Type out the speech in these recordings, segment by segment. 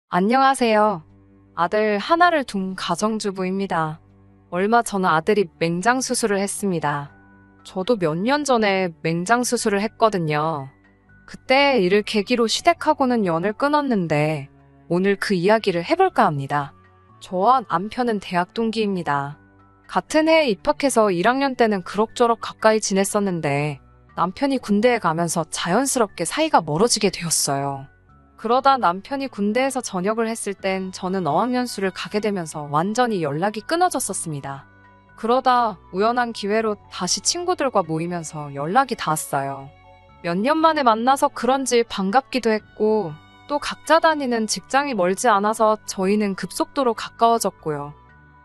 안녕하세요. 아들 하나를 둔 가정주부입니다. 얼마 전 아들이 맹장 수술을 했습니다. 저도 몇 년 전에 맹장 수술을 했거든요. 그때 이를 계기로 시댁하고는 연을 끊었는데 오늘 그 이야기를 해볼까 합니다. 저와 남편은 대학 동기입니다. 같은 해에 입학해서 1학년 때는 그럭저럭 가까이 지냈었는데 남편이 군대에 가면서 자연스럽게 사이가 멀어지게 되었어요. 그러다 남편이 군대에서 전역을 했을 땐 저는 어학연수를 가게 되면서 완전히 연락이 끊어졌었습니다. 그러다 우연한 기회로 다시 친구들과 모이면서 연락이 닿았어요. 몇 년 만에 만나서 그런지 반갑기도 했고 또 각자 다니는 직장이 멀지 않아서 저희는 급속도로 가까워졌고요.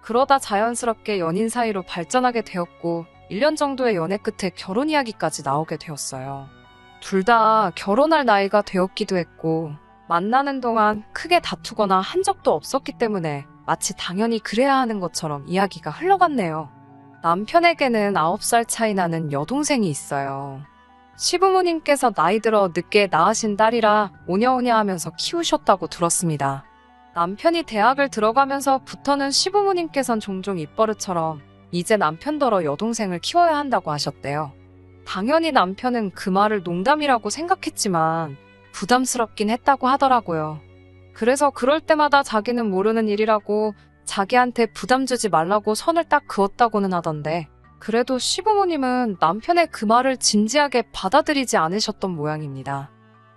그러다 자연스럽게 연인 사이로 발전하게 되었고 1년 정도의 연애 끝에 결혼 이야기까지 나오게 되었어요. 둘 다 결혼할 나이가 되었기도 했고 만나는 동안 크게 다투거나 한 적도 없었기 때문에 마치 당연히 그래야 하는 것처럼 이야기가 흘러갔네요. 남편에게는 9살 차이 나는 여동생이 있어요. 시부모님께서 나이 들어 늦게 낳으신 딸이라 오냐오냐 하면서 키우셨다고 들었습니다. 남편이 대학을 들어가면서부터는 시부모님께선 종종 입버릇처럼 이제 남편더러 여동생을 키워야 한다고 하셨대요. 당연히 남편은 그 말을 농담이라고 생각했지만 부담스럽긴 했다고 하더라고요. 그래서 그럴 때마다 자기는 모르는 일이라고 자기한테 부담 주지 말라고 선을 딱 그었다고는 하던데 그래도 시부모님은 남편의 그 말을 진지하게 받아들이지 않으셨던 모양입니다.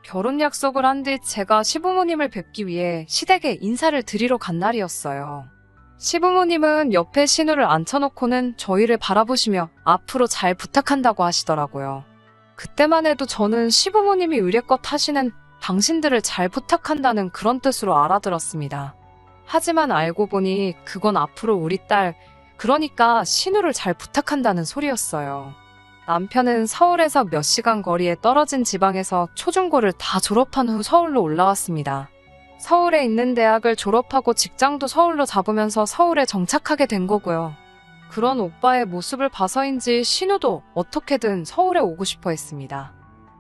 결혼 약속을 한 뒤 제가 시부모님을 뵙기 위해 시댁에 인사를 드리러 간 날이었어요. 시부모님은 옆에 신우를 앉혀놓고는 저희를 바라보시며 앞으로 잘 부탁한다고 하시더라고요. 그때만 해도 저는 시부모님이 의례껏 하시는 당신들을 잘 부탁한다는 그런 뜻으로 알아들었습니다. 하지만 알고 보니 그건 앞으로 우리 딸, 그러니까 신우를 잘 부탁한다는 소리였어요. 남편은 서울에서 몇 시간 거리에 떨어진 지방에서 초중고를 다 졸업한 후 서울로 올라왔습니다. 서울에 있는 대학을 졸업하고 직장도 서울로 잡으면서 서울에 정착하게 된 거고요. 그런 오빠의 모습을 봐서인지 신우도 어떻게든 서울에 오고 싶어 했습니다.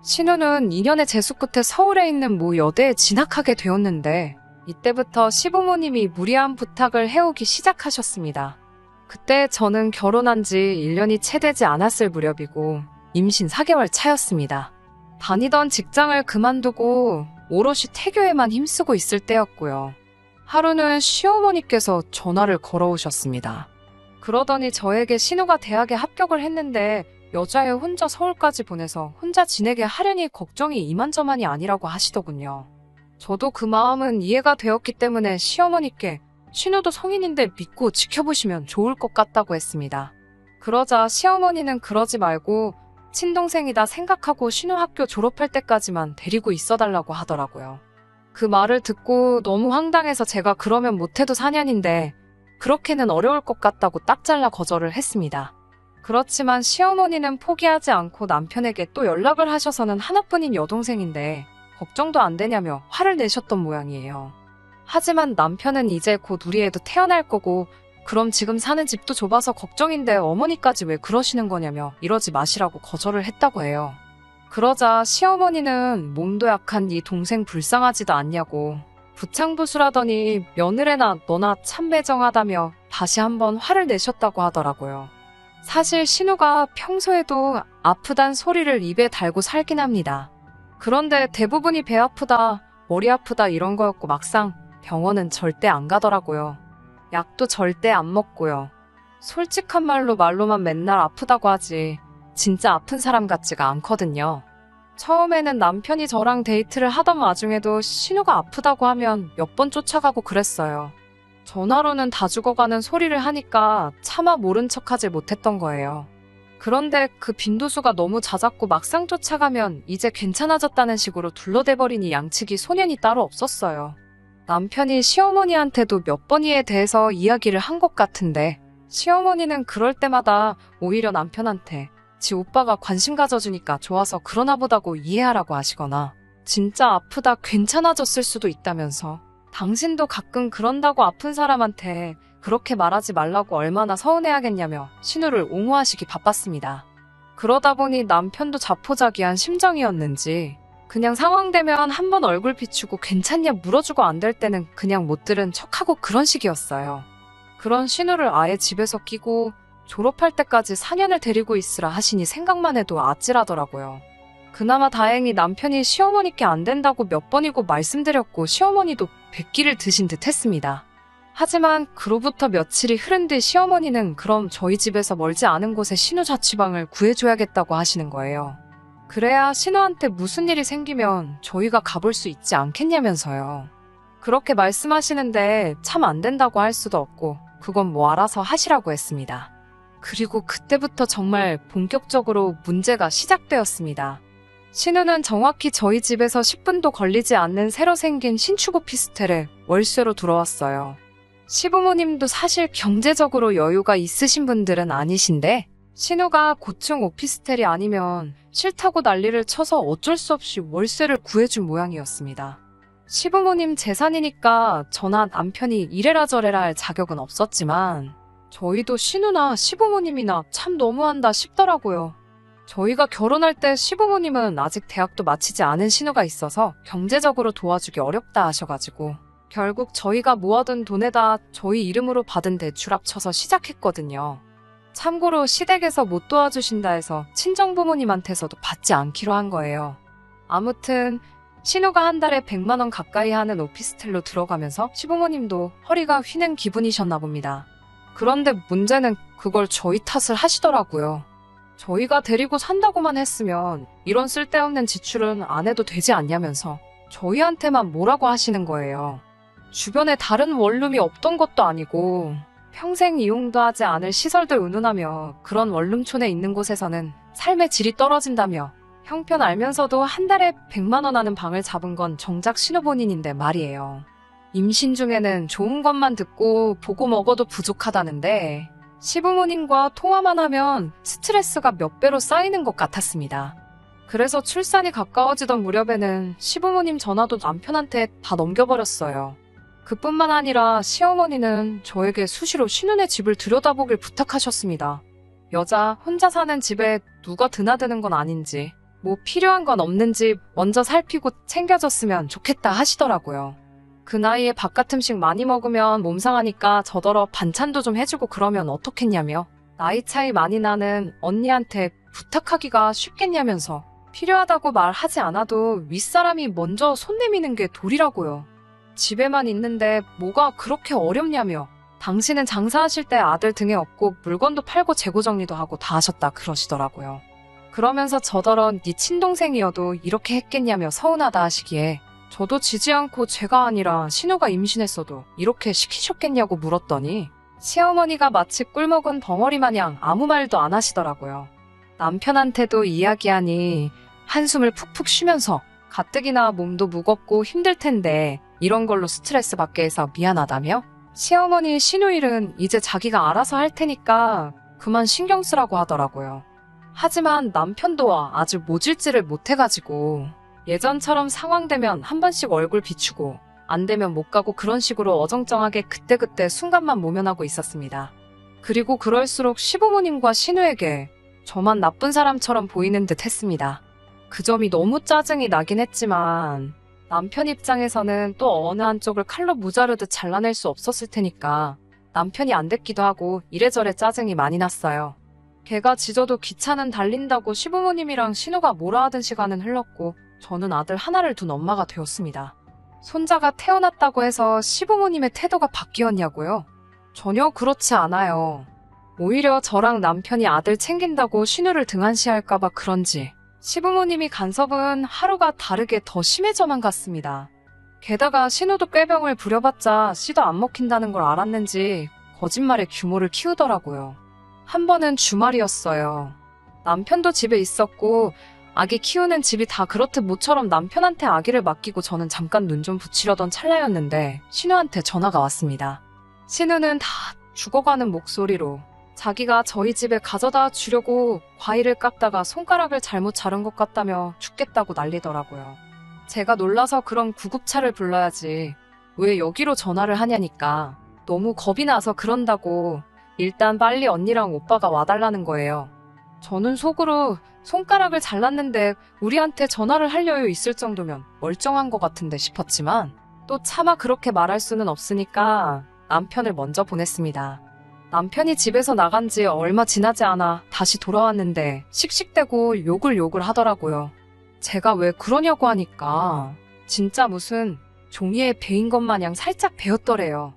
신우는 2년의 재수 끝에 서울에 있는 모 여대에 진학하게 되었는데 이때부터 시부모님이 무리한 부탁을 해오기 시작하셨습니다. 그때 저는 결혼한 지 1년이 채 되지 않았을 무렵이고 임신 4개월 차였습니다. 다니던 직장을 그만두고 오롯이 태교에만 힘쓰고 있을 때였고요. 하루는 시어머니께서 전화를 걸어오셨습니다. 그러더니 저에게 신우가 대학에 합격을 했는데 여자애 혼자 서울까지 보내서 혼자 지내게 하려니 걱정이 이만저만이 아니라고 하시더군요. 저도 그 마음은 이해가 되었기 때문에 시어머니께 신우도 성인인데 믿고 지켜보시면 좋을 것 같다고 했습니다. 그러자 시어머니는 그러지 말고 친동생이다 생각하고 신우 학교 졸업할 때까지만 데리고 있어달라고 하더라고요. 그 말을 듣고 너무 황당해서 제가 그러면 못해도 4년인데 그렇게는 어려울 것 같다고 딱 잘라 거절을 했습니다. 그렇지만 시어머니는 포기하지 않고 남편에게 또 연락을 하셔서는 하나뿐인 여동생인데 걱정도 안 되냐며 화를 내셨던 모양이에요. 하지만 남편은 이제 곧 우리 애도 태어날 거고 그럼 지금 사는 집도 좁아서 걱정인데 어머니까지 왜 그러시는 거냐며 이러지 마시라고 거절을 했다고 해요. 그러자 시어머니는 몸도 약한 네 동생 불쌍하지도 않냐고 부창부수라더니 며느리나 너나 참 매정하다며 다시 한번 화를 내셨다고 하더라고요. 사실 신우가 평소에도 아프단 소리를 입에 달고 살긴 합니다. 그런데 대부분이 배 아프다, 머리 아프다 이런 거였고 막상 병원은 절대 안 가더라고요. 약도 절대 안 먹고요. 솔직한 말로만 맨날 아프다고 하지 진짜 아픈 사람 같지가 않거든요. 처음에는 남편이 저랑 데이트를 하던 와중에도 신우가 아프다고 하면 몇 번 쫓아가고 그랬어요. 전화로는 다 죽어가는 소리를 하니까 차마 모른 척하지 못했던 거예요. 그런데 그 빈도수가 너무 잦았고 막상 쫓아가면 이제 괜찮아졌다는 식으로 둘러대버리니 양측이 소년이 따로 없었어요. 남편이 시어머니한테도 몇 번 이에 대해서 이야기를 한 것 같은데 시어머니는 그럴 때마다 오히려 남편한테 지 오빠가 관심 가져주니까 좋아서 그러나 보다고 이해하라고 하시거나 진짜 아프다 괜찮아졌을 수도 있다면서 당신도 가끔 그런다고 아픈 사람한테 그렇게 말하지 말라고 얼마나 서운해하겠냐며 신우를 옹호하시기 바빴습니다. 그러다 보니 남편도 자포자기한 심정이었는지 그냥 상황되면 한 번 얼굴 비추고 괜찮냐 물어주고 안 될 때는 그냥 못 들은 척하고 그런 식이었어요. 그런 신우를 아예 집에서 끼고 졸업할 때까지 4년을 데리고 있으라 하시니 생각만 해도 아찔하더라고요. 그나마 다행히 남편이 시어머니께 안 된다고 몇 번이고 말씀드렸고 시어머니도 백기를 드신 듯 했습니다. 하지만 그로부터 며칠이 흐른 뒤 시어머니는 그럼 저희 집에서 멀지 않은 곳에 신우 자취방을 구해줘야겠다고 하시는 거예요. 그래야 신우한테 무슨 일이 생기면 저희가 가볼 수 있지 않겠냐면서요. 그렇게 말씀하시는데 참 안 된다고 할 수도 없고 그건 뭐 알아서 하시라고 했습니다. 그리고 그때부터 정말 본격적으로 문제가 시작되었습니다. 신우는 정확히 저희 집에서 10분도 걸리지 않는 새로 생긴 신축 오피스텔에 월세로 들어왔어요. 시부모님도 사실 경제적으로 여유가 있으신 분들은 아니신데 신우가 고층 오피스텔이 아니면 싫다고 난리를 쳐서 어쩔 수 없이 월세를 구해준 모양이었습니다. 시부모님 재산이니까 저나 남편이 이래라 저래라 할 자격은 없었지만 저희도 신우나 시부모님이나 참 너무한다 싶더라고요. 저희가 결혼할 때 시부모님은 아직 대학도 마치지 않은 신우가 있어서 경제적으로 도와주기 어렵다 하셔가지고 결국 저희가 모아둔 돈에다 저희 이름으로 받은 대출 합쳐서 시작했거든요. 참고로 시댁에서 못 도와주신다 해서 친정부모님한테서도 받지 않기로 한 거예요. 아무튼 신우가 한 달에 100만 원 가까이 하는 오피스텔로 들어가면서 시부모님도 허리가 휘는 기분이셨나 봅니다. 그런데 문제는 그걸 저희 탓을 하시더라고요. 저희가 데리고 산다고만 했으면 이런 쓸데없는 지출은 안 해도 되지 않냐면서 저희한테만 뭐라고 하시는 거예요. 주변에 다른 원룸이 없던 것도 아니고 평생 이용도 하지 않을 시설들 운운하며 그런 원룸촌에 있는 곳에서는 삶의 질이 떨어진다며 형편 알면서도 한 달에 100만 원 하는 방을 잡은 건 정작 신우 본인인데 말이에요. 임신 중에는 좋은 것만 듣고 보고 먹어도 부족하다는데 시부모님과 통화만 하면 스트레스가 몇 배로 쌓이는 것 같았습니다. 그래서 출산이 가까워지던 무렵에는 시부모님 전화도 남편한테 다 넘겨버렸어요. 그뿐만 아니라 시어머니는 저에게 수시로 신우네 집을 들여다보길 부탁하셨습니다. 여자 혼자 사는 집에 누가 드나드는 건 아닌지 뭐 필요한 건 없는지 먼저 살피고 챙겨줬으면 좋겠다 하시더라고요. 그 나이에 바깥 음식 많이 먹으면 몸 상하니까 저더러 반찬도 좀 해주고 그러면 어떻겠냐며 나이 차이 많이 나는 언니한테 부탁하기가 쉽겠냐면서 필요하다고 말하지 않아도 윗사람이 먼저 손 내미는 게 도리라고요. 집에만 있는데 뭐가 그렇게 어렵냐며 당신은 장사하실 때 아들 등에 업고 물건도 팔고 재고 정리도 하고 다 하셨다 그러시더라고요. 그러면서 저더러 네 친동생이어도 이렇게 했겠냐며 서운하다 하시기에 저도 지지 않고 제가 아니라 신우가 임신했어도 이렇게 시키셨겠냐고 물었더니 시어머니가 마치 꿀먹은 벙어리 마냥 아무 말도 안 하시더라고요. 남편한테도 이야기하니 한숨을 푹푹 쉬면서 가뜩이나 몸도 무겁고 힘들 텐데 이런 걸로 스트레스 받게 해서 미안하다며 시어머니 신우 일은 이제 자기가 알아서 할 테니까 그만 신경 쓰라고 하더라고요. 하지만 남편도 아주 모질지를 못해가지고 예전처럼 상황되면 한 번씩 얼굴 비추고 안 되면 못 가고 그런 식으로 어정쩡하게 그때그때 순간만 모면하고 있었습니다. 그리고 그럴수록 시부모님과 신우에게 저만 나쁜 사람처럼 보이는 듯 했습니다. 그 점이 너무 짜증이 나긴 했지만 남편 입장에서는 또 어느 한쪽을 칼로 무자르듯 잘라낼 수 없었을 테니까 남편이 안 됐기도 하고 이래저래 짜증이 많이 났어요. 걔가 짖어도 기차는 달린다고 시부모님이랑 신우가 뭐라 하던 시간은 흘렀고 저는 아들 하나를 둔 엄마가 되었습니다. 손자가 태어났다고 해서 시부모님의 태도가 바뀌었냐고요? 전혀 그렇지 않아요. 오히려 저랑 남편이 아들 챙긴다고 신우를 등한시할까봐 그런지 시부모님이 간섭은 하루가 다르게 더 심해져만 갔습니다. 게다가 신우도 꾀병을 부려봤자 씨도 안 먹힌다는 걸 알았는지 거짓말에 규모를 키우더라고요. 한 번은 주말이었어요. 남편도 집에 있었고 아기 키우는 집이 다 그렇듯 모처럼 남편한테 아기를 맡기고 저는 잠깐 눈 좀 붙이려던 찰나였는데 신우한테 전화가 왔습니다. 신우는 다 죽어가는 목소리로 자기가 저희 집에 가져다 주려고 과일을 깎다가 손가락을 잘못 자른 것 같다며 죽겠다고 난리더라고요. 제가 놀라서 그럼 구급차를 불러야지 왜 여기로 전화를 하냐니까 너무 겁이 나서 그런다고 일단 빨리 언니랑 오빠가 와달라는 거예요. 저는 속으로 손가락을 잘랐는데 우리한테 전화를 할 여유 있을 정도면 멀쩡한 것 같은데 싶었지만 또 차마 그렇게 말할 수는 없으니까 남편을 먼저 보냈습니다. 남편이 집에서 나간 지 얼마 지나지 않아 다시 돌아왔는데 씩씩대고 욕을 하더라고요. 제가 왜 그러냐고 하니까 진짜 무슨 종이에 베인 것 마냥 살짝 베었더래요.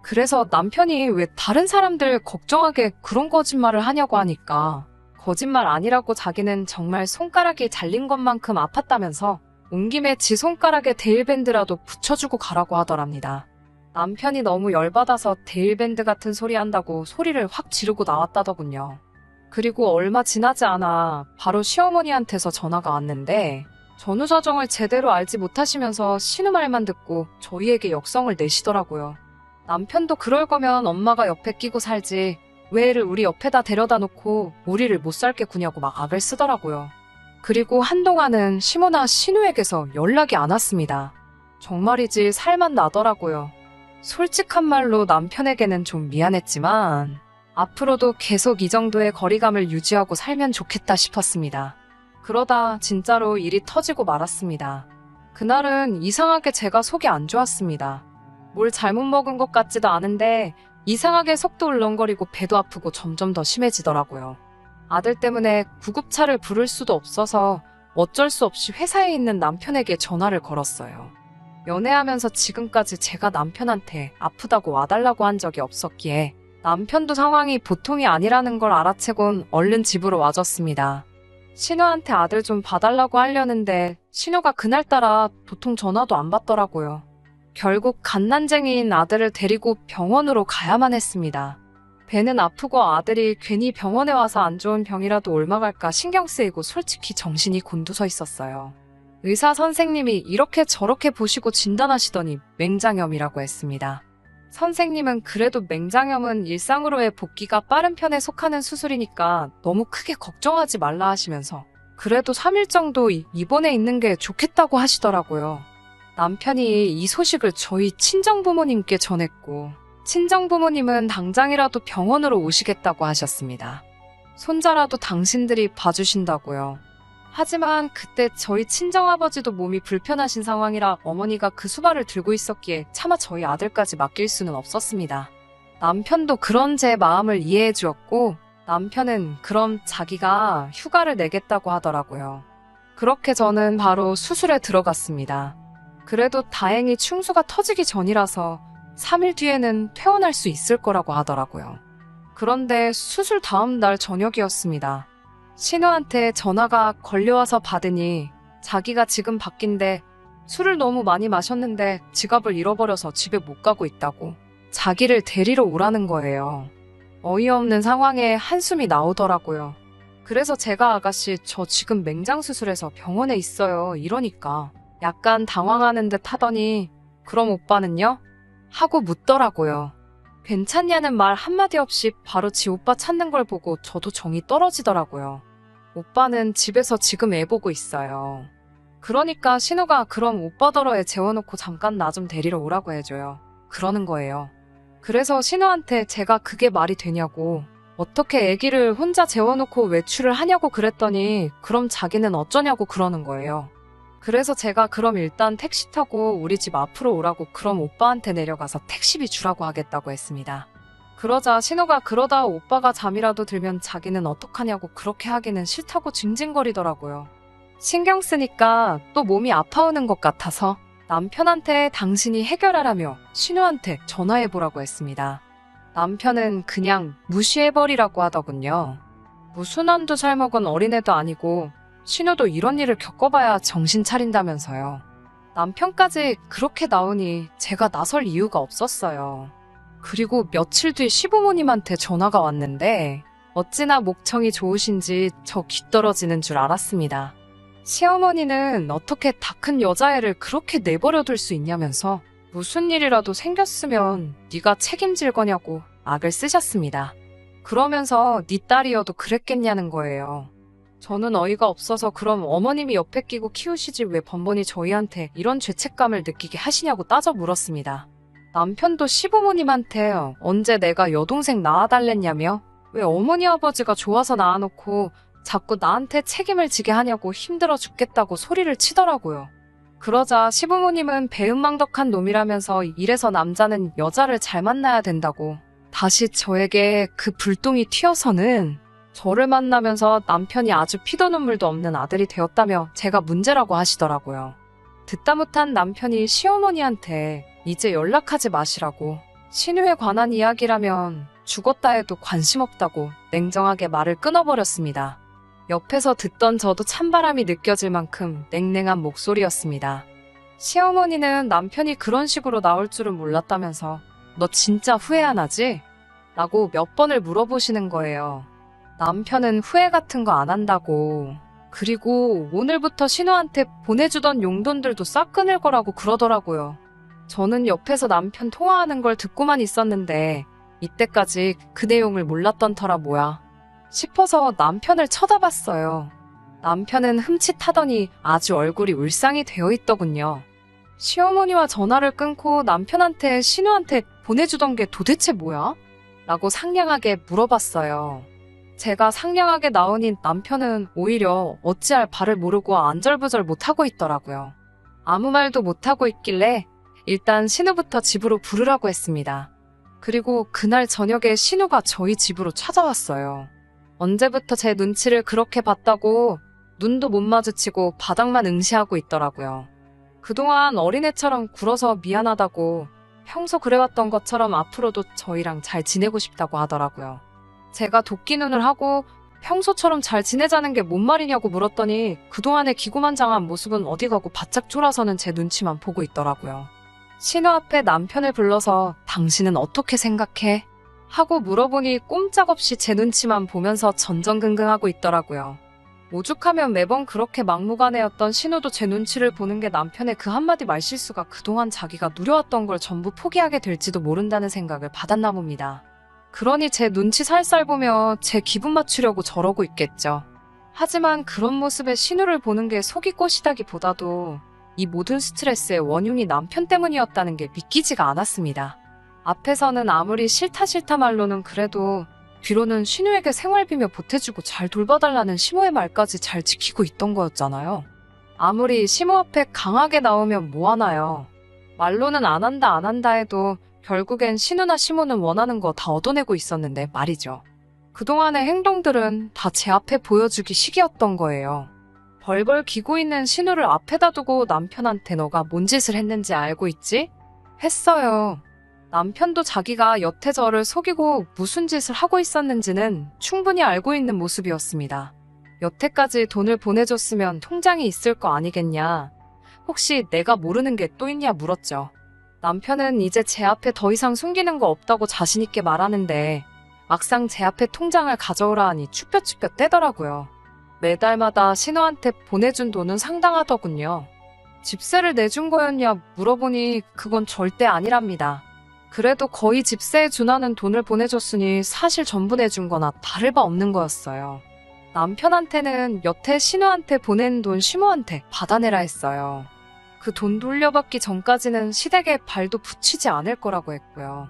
그래서 남편이 왜 다른 사람들 걱정하게 그런 거짓말을 하냐고 하니까 거짓말 아니라고 자기는 정말 손가락이 잘린 것만큼 아팠다면서 온 김에 지 손가락에 데일밴드라도 붙여주고 가라고 하더랍니다. 남편이 너무 열받아서 데일밴드 같은 소리 한다고 소리를 확 지르고 나왔다더군요. 그리고 얼마 지나지 않아 바로 시어머니한테서 전화가 왔는데 전후 사정을 제대로 알지 못하시면서 신우 말만 듣고 저희에게 역성을 내시더라고요. 남편도 그럴 거면 엄마가 옆에 끼고 살지 왜 애를 우리 옆에다 데려다 놓고 우리를 못 살게 구냐고 막 악을 쓰더라고요. 그리고 한동안은 시모나 신우에게서 연락이 안 왔습니다. 정말이지 살만 나더라고요. 솔직한 말로 남편에게는 좀 미안했지만 앞으로도 계속 이 정도의 거리감을 유지하고 살면 좋겠다 싶었습니다. 그러다 진짜로 일이 터지고 말았습니다. 그날은 이상하게 제가 속이 안 좋았습니다. 뭘 잘못 먹은 것 같지도 않은데 이상하게 속도 울렁거리고 배도 아프고 점점 더 심해지더라고요. 아들 때문에 구급차를 부를 수도 없어서 어쩔 수 없이 회사에 있는 남편에게 전화를 걸었어요. 연애하면서 지금까지 제가 남편한테 아프다고 와달라고 한 적이 없었기에 남편도 상황이 보통이 아니라는 걸 알아채곤 얼른 집으로 와줬습니다. 신우한테 아들 좀 봐달라고 하려는데 신우가 그날따라 도통 전화도 안 받더라고요. 결국 갓난쟁이인 아들을 데리고 병원으로 가야만 했습니다. 배는 아프고 아들이 괜히 병원에 와서 안 좋은 병이라도 옮아갈까 신경 쓰이고 솔직히 정신이 곤두서 있었어요. 의사 선생님이 이렇게 저렇게 보시고 진단하시더니 맹장염이라고 했습니다. 선생님은 그래도 맹장염은 일상으로의 복귀가 빠른 편에 속하는 수술이니까 너무 크게 걱정하지 말라 하시면서 그래도 3일 정도 입원해 있는 게 좋겠다고 하시더라고요. 남편이 이 소식을 저희 친정부모님께 전했고 친정부모님은 당장이라도 병원으로 오시겠다고 하셨습니다. 손자라도 당신들이 봐주신다고요. 하지만 그때 저희 친정아버지도 몸이 불편하신 상황이라 어머니가 그 수발을 들고 있었기에 차마 저희 아들까지 맡길 수는 없었습니다. 남편도 그런 제 마음을 이해해 주었고 남편은 그럼 자기가 휴가를 내겠다고 하더라고요. 그렇게 저는 바로 수술에 들어갔습니다. 그래도 다행히 충수가 터지기 전이라서 3일 뒤에는 퇴원할 수 있을 거라고 하더라고요. 그런데 수술 다음 날 저녁이었습니다. 신우한테 전화가 걸려와서 받으니 자기가 지금 밖인데 술을 너무 많이 마셨는데 지갑을 잃어버려서 집에 못 가고 있다고 자기를 데리러 오라는 거예요. 어이없는 상황에 한숨이 나오더라고요. 그래서 제가 아가씨 저 지금 맹장수술해서 병원에 있어요 이러니까 약간 당황하는 듯 하더니 그럼 오빠는요? 하고 묻더라고요. 괜찮냐는 말 한마디 없이 바로 지 오빠 찾는 걸 보고 저도 정이 떨어지더라고요. 오빠는 집에서 지금 애 보고 있어요. 그러니까 신우가 그럼 오빠더러 애 재워놓고 잠깐 나 좀 데리러 오라고 해줘요. 그러는 거예요. 그래서 신우한테 제가 그게 말이 되냐고 어떻게 애기를 혼자 재워놓고 외출을 하냐고 그랬더니 그럼 자기는 어쩌냐고 그러는 거예요. 그래서 제가 그럼 일단 택시 타고 우리 집 앞으로 오라고 그럼 오빠한테 내려가서 택시비 주라고 하겠다고 했습니다. 그러자 신우가 그러다 오빠가 잠이라도 들면 자기는 어떡하냐고 그렇게 하기는 싫다고 징징거리더라고요. 신경 쓰니까 또 몸이 아파오는 것 같아서 남편한테 당신이 해결하라며 신우한테 전화해보라고 했습니다. 남편은 그냥 무시해버리라고 하더군요. 무슨 한두 살 먹은 어린애도 아니고 신우도 이런 일을 겪어봐야 정신 차린다면서요. 남편까지 그렇게 나오니 제가 나설 이유가 없었어요. 그리고 며칠 뒤 시부모님한테 전화가 왔는데 어찌나 목청이 좋으신지 저 귀떨어지는 줄 알았습니다. 시어머니는 어떻게 다 큰 여자애를 그렇게 내버려둘 수 있냐면서 무슨 일이라도 생겼으면 네가 책임질 거냐고 악을 쓰셨습니다. 그러면서 네 딸이어도 그랬겠냐는 거예요. 저는 어이가 없어서 그럼 어머님이 옆에 끼고 키우시지 왜 번번이 저희한테 이런 죄책감을 느끼게 하시냐고 따져 물었습니다. 남편도 시부모님한테 언제 내가 여동생 낳아달랬냐며 왜 어머니 아버지가 좋아서 낳아놓고 자꾸 나한테 책임을 지게 하냐고 힘들어 죽겠다고 소리를 치더라고요. 그러자 시부모님은 배은망덕한 놈이라면서 이래서 남자는 여자를 잘 만나야 된다고 다시 저에게 그 불똥이 튀어서는 저를 만나면서 남편이 아주 피도 눈물도 없는 아들이 되었다며 제가 문제라고 하시더라고요. 듣다 못한 남편이 시어머니한테 이제 연락하지 마시라고, 신우에 관한 이야기라면 죽었다 해도 관심 없다고 냉정하게 말을 끊어버렸습니다. 옆에서 듣던 저도 찬바람이 느껴질 만큼 냉랭한 목소리였습니다. 시어머니는 남편이 그런 식으로 나올 줄은 몰랐다면서 너 진짜 후회 안 하지? 라고 몇 번을 물어보시는 거예요. 남편은 후회 같은 거 안 한다고, 그리고 오늘부터 신우한테 보내주던 용돈들도 싹 끊을 거라고 그러더라고요. 저는 옆에서 남편 통화하는 걸 듣고만 있었는데 이때까지 그 내용을 몰랐던 터라 뭐야 싶어서 남편을 쳐다봤어요. 남편은 흠칫하더니 아주 얼굴이 울상이 되어 있더군요. 시어머니와 전화를 끊고 남편한테 신우한테 보내주던 게 도대체 뭐야? 라고 상냥하게 물어봤어요. 제가 상냥하게 나오니 남편은 오히려 어찌할 바를 모르고 안절부절 못하고 있더라고요. 아무 말도 못하고 있길래 일단 신우부터 집으로 부르라고 했습니다. 그리고 그날 저녁에 신우가 저희 집으로 찾아왔어요. 언제부터 제 눈치를 그렇게 봤다고 눈도 못 마주치고 바닥만 응시하고 있더라고요. 그동안 어린애처럼 굴어서 미안하다고, 평소 그래왔던 것처럼 앞으로도 저희랑 잘 지내고 싶다고 하더라고요. 제가 도끼 눈을 하고 평소처럼 잘 지내자는 게 뭔 말이냐고 물었더니 그동안의 기고만장한 모습은 어디 가고 바짝 졸아서는 제 눈치만 보고 있더라고요. 신우 앞에 남편을 불러서 당신은 어떻게 생각해? 하고 물어보니 꼼짝없이 제 눈치만 보면서 전전긍긍하고 있더라고요. 오죽하면 매번 그렇게 막무가내였던 신우도 제 눈치를 보는 게 남편의 그 한마디 말실수가 그동안 자기가 누려왔던 걸 전부 포기하게 될지도 모른다는 생각을 받았나 봅니다. 그러니 제 눈치 살살 보며 제 기분 맞추려고 저러고 있겠죠. 하지만 그런 모습에 신우를 보는 게 속이 꼬시다기보다도 이 모든 스트레스의 원흉이 남편 때문이었다는 게 믿기지가 않았습니다. 앞에서는 아무리 싫다 말로는 그래도 뒤로는 신우에게 생활비며 보태주고 잘 돌봐달라는 시모의 말까지 잘 지키고 있던 거였잖아요. 아무리 시모 앞에 강하게 나오면 뭐하나요. 말로는 안 한다 해도 결국엔 신우나 시모는 원하는 거 다 얻어내고 있었는데 말이죠. 그동안의 행동들은 다 제 앞에 보여주기 식이었던 거예요. 벌벌 기고 있는 신우를 앞에다 두고 남편한테 너가 뭔 짓을 했는지 알고 있지? 했어요. 남편도 자기가 여태 저를 속이고 무슨 짓을 하고 있었는지는 충분히 알고 있는 모습이었습니다. 여태까지 돈을 보내줬으면 통장이 있을 거 아니겠냐. 혹시 내가 모르는 게 또 있냐 물었죠. 남편은 이제 제 앞에 더 이상 숨기는 거 없다고 자신있게 말하는데 막상 제 앞에 통장을 가져오라 하니 추뼛추뼛 떼더라고요. 매달마다 신우한테 보내준 돈은 상당하더군요. 집세를 내준 거였냐 물어보니 그건 절대 아니랍니다. 그래도 거의 집세에 준하는 돈을 보내줬으니 사실 전부 내준 거나 다를 바 없는 거였어요. 남편한테는 여태 신우한테 보낸 돈 시모한테 받아내라 했어요. 그 돈 돌려받기 전까지는 시댁에 발도 붙이지 않을 거라고 했고요.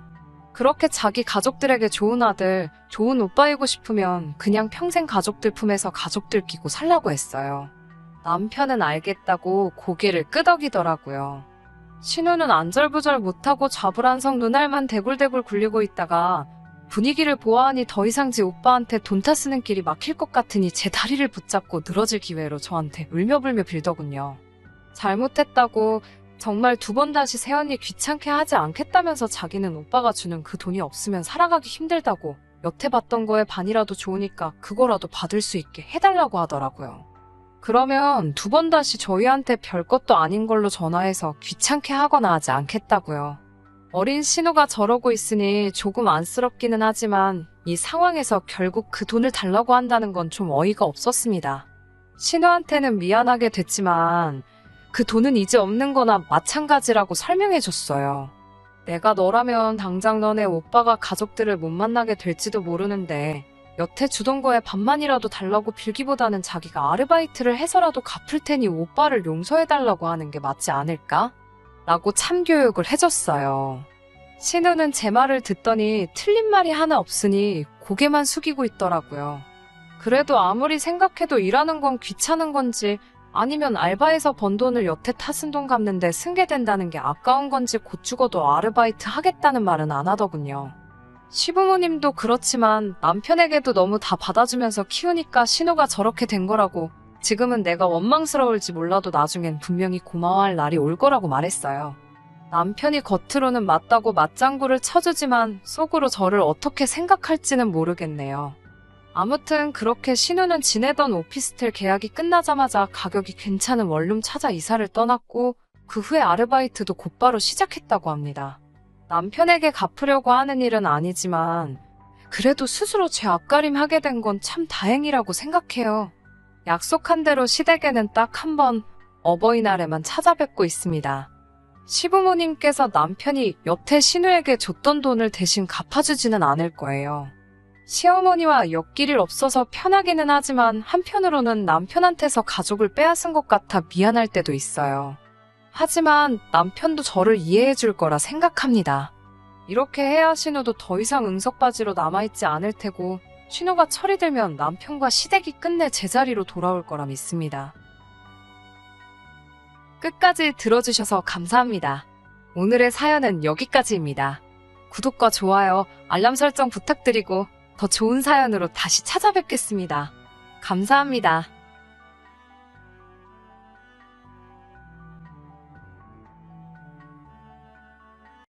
그렇게 자기 가족들에게 좋은 아들, 좋은 오빠이고 싶으면 그냥 평생 가족들 품에서 가족들 끼고 살라고 했어요. 남편은 알겠다고 고개를 끄덕이더라고요. 신우는 안절부절 못하고 좌불안성 눈알만 대굴대굴 굴리고 있다가 분위기를 보아하니 더 이상 지 오빠한테 돈 타쓰는 길이 막힐 것 같으니 제 다리를 붙잡고 늘어질 기회로 저한테 울며불며 빌더군요. 잘못했다고, 정말 두 번 다시 세연이 귀찮게 하지 않겠다면서 자기는 오빠가 주는 그 돈이 없으면 살아가기 힘들다고, 여태 받던 거에 반이라도 좋으니까 그거라도 받을 수 있게 해달라고 하더라고요. 그러면 두 번 다시 저희한테 별것도 아닌 걸로 전화해서 귀찮게 하거나 하지 않겠다고요. 어린 신우가 저러고 있으니 조금 안쓰럽기는 하지만 이 상황에서 결국 그 돈을 달라고 한다는 건 좀 어이가 없었습니다. 신우한테는 미안하게 됐지만 그 돈은 이제 없는 거나 마찬가지라고 설명해줬어요. 내가 너라면 당장 너네 오빠가 가족들을 못 만나게 될지도 모르는데 여태 주던 거에 반만이라도 달라고 빌기보다는 자기가 아르바이트를 해서라도 갚을 테니 오빠를 용서해달라고 하는 게 맞지 않을까? 라고 참교육을 해줬어요. 신우는 제 말을 듣더니 틀린 말이 하나 없으니 고개만 숙이고 있더라고요. 그래도 아무리 생각해도 일하는 건 귀찮은 건지 아니면 알바해서 번 돈을 여태 타쓴 돈 갚는데 승계된다는 게 아까운 건지 곧 죽어도 아르바이트 하겠다는 말은 안 하더군요. 시부모님도 그렇지만 남편에게도 너무 다 받아주면서 키우니까 신우가 저렇게 된 거라고, 지금은 내가 원망스러울지 몰라도 나중엔 분명히 고마워할 날이 올 거라고 말했어요. 남편이 겉으로는 맞다고 맞장구를 쳐주지만 속으로 저를 어떻게 생각할지는 모르겠네요. 아무튼 그렇게 신우는 지내던 오피스텔 계약이 끝나자마자 가격이 괜찮은 원룸 찾아 이사를 떠났고, 그 후에 아르바이트도 곧바로 시작했다고 합니다. 남편에게 갚으려고 하는 일은 아니지만 그래도 스스로 제 앞가림 하게 된 건 참 다행이라고 생각해요. 약속한 대로 시댁에는 딱 한 번, 어버이날에만 찾아뵙고 있습니다. 시부모님께서 남편이 여태 신우에게 줬던 돈을 대신 갚아주지는 않을 거예요. 시어머니와 엮일 일 없어서 편하기는 하지만 한편으로는 남편한테서 가족을 빼앗은 것 같아 미안할 때도 있어요. 하지만 남편도 저를 이해해 줄 거라 생각합니다. 이렇게 해야 신우도 더 이상 응석바지로 남아있지 않을 테고, 신우가 철이 들면 남편과 시댁이 끝내 제자리로 돌아올 거라 믿습니다. 끝까지 들어주셔서 감사합니다. 오늘의 사연은 여기까지입니다. 구독과 좋아요, 알람 설정 부탁드리고 더 좋은 사연으로 다시 찾아뵙겠습니다. 감사합니다.